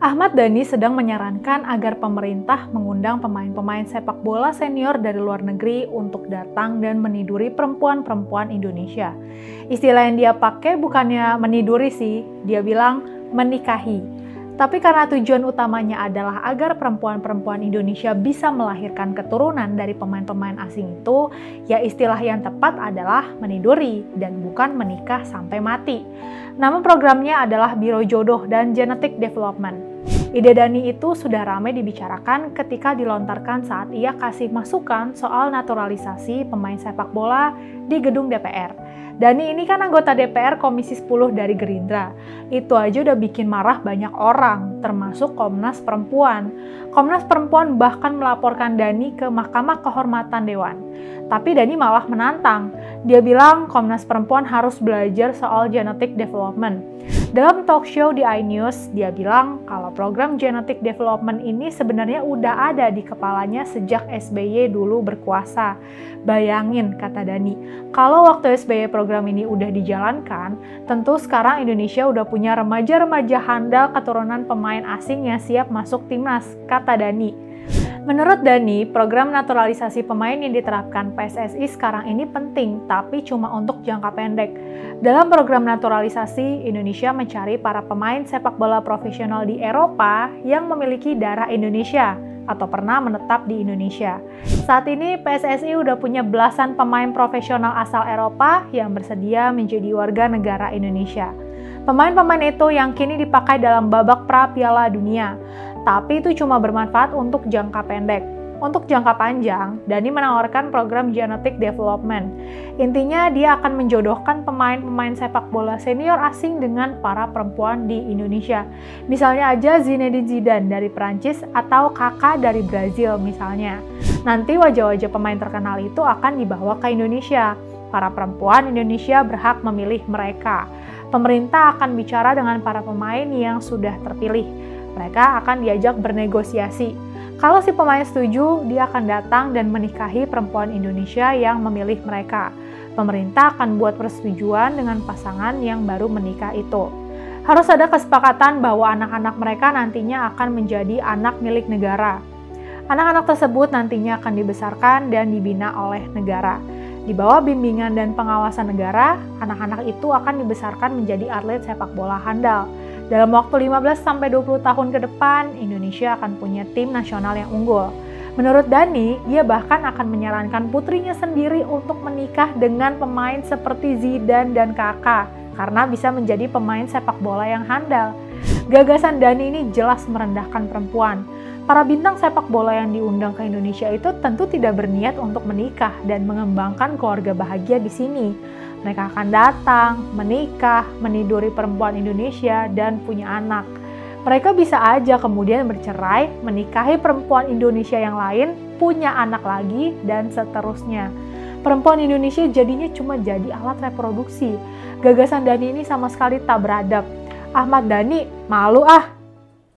Ahmad Dhani sedang menyarankan agar pemerintah mengundang pemain-pemain sepak bola senior dari luar negeri untuk datang dan meniduri perempuan-perempuan Indonesia. Istilah yang dia pakai bukannya meniduri sih, dia bilang menikahi. Tapi karena tujuan utamanya adalah agar perempuan-perempuan Indonesia bisa melahirkan keturunan dari pemain-pemain asing itu, ya istilah yang tepat adalah meniduri dan bukan menikah sampai mati. Nama programnya adalah Biro Jodoh dan Genetic Development. Ide Dhani itu sudah ramai dibicarakan ketika dilontarkan saat ia kasih masukan soal naturalisasi pemain sepak bola di gedung DPR. Dhani ini kan anggota DPR Komisi 10 dari Gerindra. Itu aja udah bikin marah banyak orang, termasuk Komnas Perempuan. Komnas Perempuan bahkan melaporkan Dhani ke Mahkamah Kehormatan Dewan. Tapi Dhani malah menantang. Dia bilang Komnas Perempuan harus belajar soal genetic development. Dalam talk show di iNews, dia bilang kalau program genetic development ini sebenarnya udah ada di kepalanya sejak SBY dulu berkuasa. Bayangin, kata Dhani, kalau waktu SBY program ini udah dijalankan, tentu sekarang Indonesia udah punya remaja-remaja handal keturunan pemain asing yang siap masuk timnas, kata Dhani. Menurut Dhani, program naturalisasi pemain yang diterapkan PSSI sekarang ini penting, tapi cuma untuk jangka pendek. Dalam program naturalisasi, Indonesia mencari para pemain sepak bola profesional di Eropa yang memiliki darah Indonesia atau pernah menetap di Indonesia. Saat ini PSSI udah punya belasan pemain profesional asal Eropa yang bersedia menjadi warga negara Indonesia. Pemain-pemain itu yang kini dipakai dalam babak pra Piala Dunia. Tapi itu cuma bermanfaat untuk jangka pendek. Untuk jangka panjang, Dhani menawarkan program genetic development. Intinya dia akan menjodohkan pemain-pemain sepak bola senior asing dengan para perempuan di Indonesia. Misalnya aja Zinedine Zidane dari Prancis atau Kakak dari Brazil misalnya. Nanti wajah-wajah pemain terkenal itu akan dibawa ke Indonesia. Para perempuan Indonesia berhak memilih mereka. Pemerintah akan bicara dengan para pemain yang sudah terpilih. Mereka akan diajak bernegosiasi. Kalau si pemain setuju, dia akan datang dan menikahi perempuan Indonesia yang memilih mereka. Pemerintah akan buat persetujuan dengan pasangan yang baru menikah itu. Harus ada kesepakatan bahwa anak-anak mereka nantinya akan menjadi anak milik negara. Anak-anak tersebut nantinya akan dibesarkan dan dibina oleh negara. Di bawah bimbingan dan pengawasan negara, anak-anak itu akan dibesarkan menjadi atlet sepak bola handal. Dalam waktu 15-20 tahun ke depan, Indonesia akan punya tim nasional yang unggul. Menurut Dhani, dia bahkan akan menyarankan putrinya sendiri untuk menikah dengan pemain seperti Zidane dan Kakak, karena bisa menjadi pemain sepak bola yang handal. Gagasan Dhani ini jelas merendahkan perempuan. Para bintang sepak bola yang diundang ke Indonesia itu tentu tidak berniat untuk menikah dan mengembangkan keluarga bahagia di sini. Mereka akan datang, menikah, meniduri perempuan Indonesia, dan punya anak. Mereka bisa aja kemudian bercerai, menikahi perempuan Indonesia yang lain, punya anak lagi, dan seterusnya. Perempuan Indonesia jadinya cuma jadi alat reproduksi. Gagasan Dhani ini sama sekali tak beradab. Ahmad Dhani, malu ah!